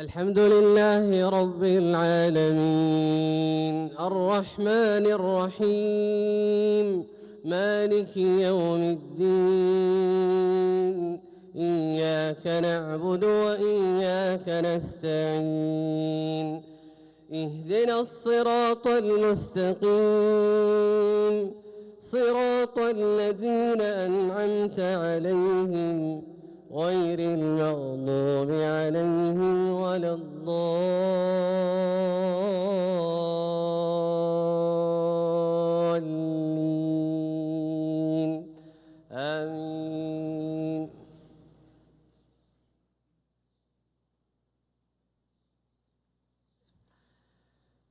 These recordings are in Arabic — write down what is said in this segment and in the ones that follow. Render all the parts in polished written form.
الحمد لله رب العالمين الرحمن الرحيم مالك يوم الدين إياك نعبد وإياك نستعين اهدنا الصراط المستقيم صراط الذين أنعمت عليهم غير المغضوب عليهم ولا الضالين آمين.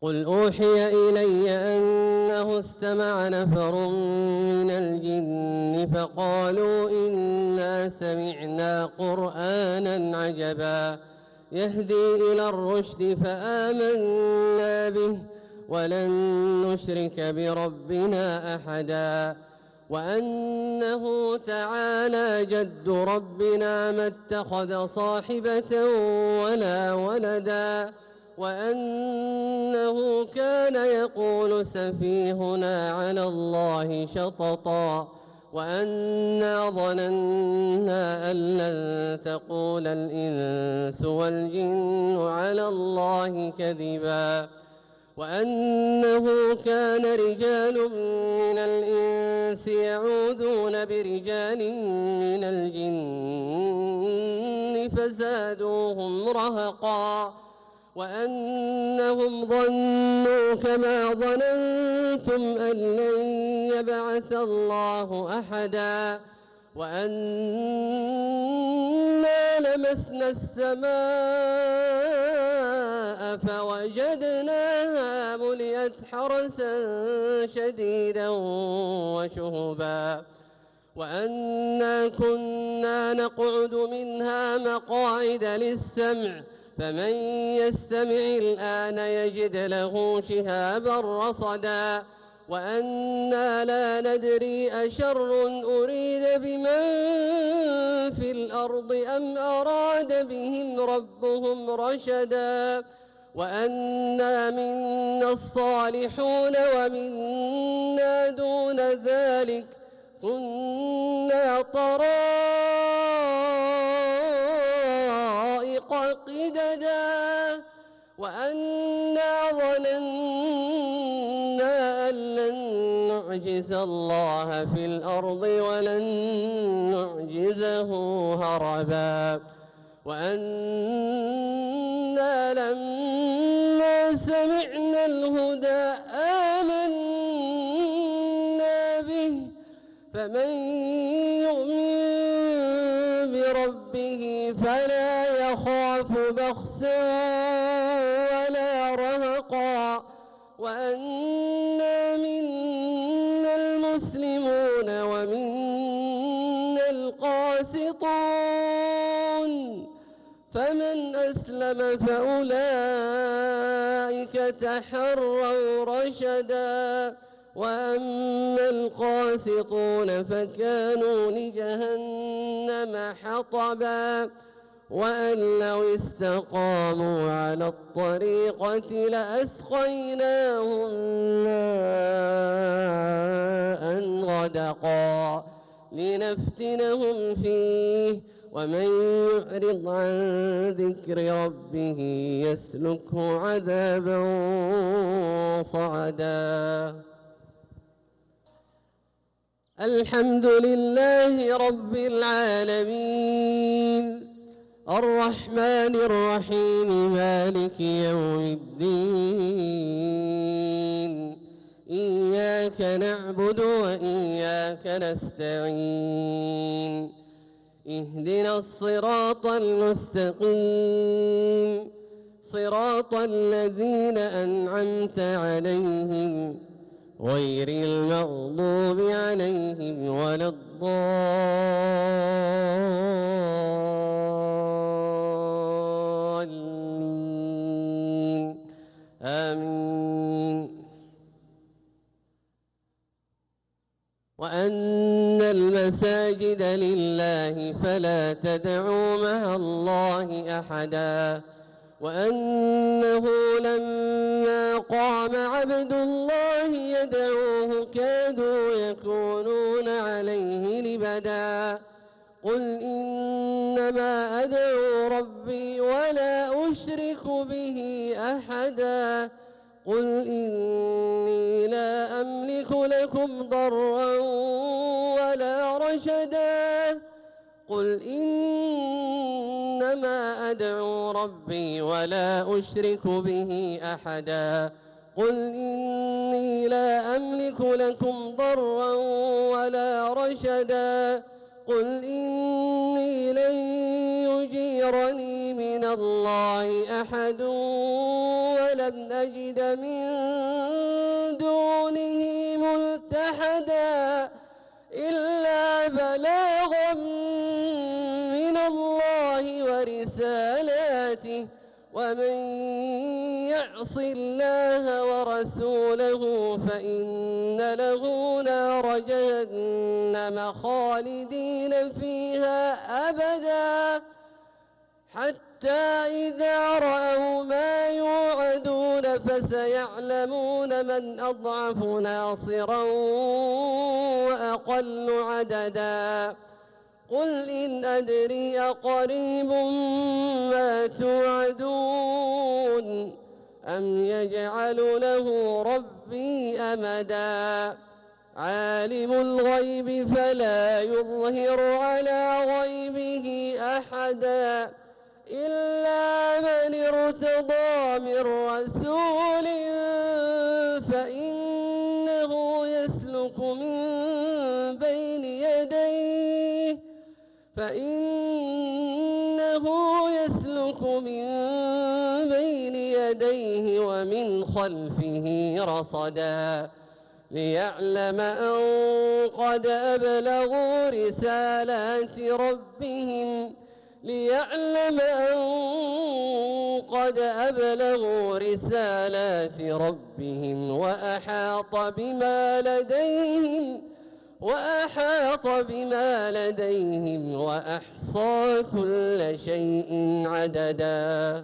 قل أوحي إلي أنه استمع نفر من الجن فقالوا إنا سمعنا قرآنا عجبا يهدي إلى الرشد فآمنا به ولن نشرك بربنا أحدا وأنه تعالى جد ربنا ما اتخذ صاحبة ولا ولدا وأنه كان يقول سفيهنا على الله شططا وأنا ظننا أن لن تقول الإنس والجن على الله كذبا وأنه كان رجال من الإنس يعوذون برجال من الجن فزادوهم رهقا وأنهم ظنوا كما ظننتم أن لن يبعث الله أحدا وأنا لمسنا السماء فوجدناها ملئت حرسا شديدا وشهبا وأنا كنا نقعد منها مقاعد للسمع فمن يستمع الآن يجد له شهابا رصدا وأنا لا ندري أشر أريد بمن في الأرض أم أراد بهم ربهم رشدا وأنا منا الصالحون ومنا دون ذلك كنا طرائق قددا وأنا ظننا أن لن نعجز الله في الأرض ولن نعجزه هربا وأنا لما سمعنا الهدى آمنا به فمن يؤمن بربه فلا يخاف بخسا ولا رهقا وأنا منا المسلمون ومنا القاسطون فمن أسلم فأولئك تحروا رشدا وأما القاسطون فكانوا لجهنم حطبا وأن لو استقاموا على الطريقة لأسقيناهم ماء غدقا لنفتنهم فيه ومن يعرض عن ذكر ربه يسلكه عذابا صعدا. الحمد لله رب العالمين الرحمن الرحيم مالك يوم الدين إياك نعبد وإياك نستعين اهدنا الصراط المستقيم صراط الذين أنعمت عليهم غير المغضوب عليهم ولا الضالين آمين. وأن المساجد لله فلا تدعوا مع الله أحدا وأنه لما قام عبد الله يدعوه كادوا يكونون عليه لبدا قل إنما أدعو ربي ولا أشرك به أحدا قل إني لا أملك لكم ضرا ولا رشدا قل إنما أدعو ربي ولا أشرك به أحدا قل إني لا أملك لكم ضرا ولا رشدا قل إني لن يجيرني من الله أحد ولن أجد من دونه ملتحدا إلا بلاغا من الله ورسالاته ومن يعص الله ورسوله فإن له نار جهنم خالدين فيها أبدا حتى إذا رأوا ما يوعدون فسيعلمون من أضعف ناصرا وأقل عددا قل إن أدري أقريب ما توعدون أم يجعل له ربي أمدا عالم الغيب فلا يظهر على غيبه أحدا إلا من ارتضى من رسول فإنه يسلك من بين يديه ومن خلفه رصدا ليعلم أن قد أبلغوا رسالات ربهم وأحاط بما لديهم وأحصى كل شيء عددا.